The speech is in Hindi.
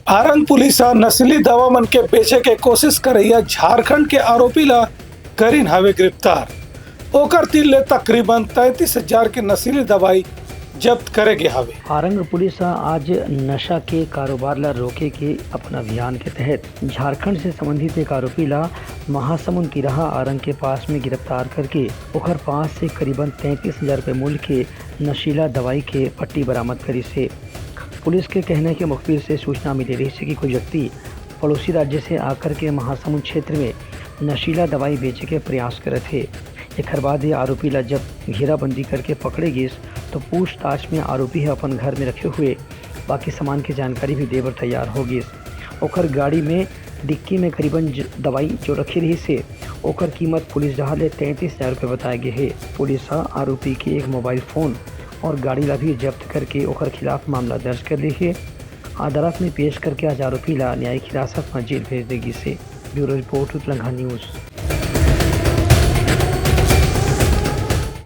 आरंग पुलिस नस्ली दवा मन के बेचे के कोशिश करैया झारखंड के आरोपी ला करीन हवे गिरफ्तार। ओकर तीर ले तकरीबन 33,000 की नशीली दवाई जब्त करे गे हवे। आरंग पुलिस आज नशा के कारोबार ला रोके के अपन अभियान के तहत झारखंड से संबंधित एक आरोपी ला महासमुंद की रहा आरंग के पास में गिरफ्तार करके ओकर पास से करीबन 33,000 रुपये मूल्य के नशीला दवाई के पट्टी बरामद करी से। पुलिस के कहने के मुखबिर से सूचना मिली रही है कि कोई व्यक्ति पड़ोसी राज्य से आकर के महासमुंद क्षेत्र में नशीला दवाई बेचे के प्रयास करे थे। एक बाद ये आरोपी ला जब घेराबंदी करके पकड़े गए तो पूछताछ में आरोपी है अपन घर में रखे हुए बाकी सामान की जानकारी भी देवर तैयार हो गई। ओकर गाड़ी में डिक्की में करीबन दवाई जो रखी रही से ओकर कीमत पुलिस डहाले 33,000 रुपये बताए गए है। पुलिस आरोपी के एक मोबाइल फ़ोन और गाड़ी ला भी जब्त करके ओकर खिलाफ मामला दर्ज कर ली है। अदालत में पेश करके आज आरोपी ला न्यायिक हिरासत में जेल भेज देगी से। Bureau report Telangana news.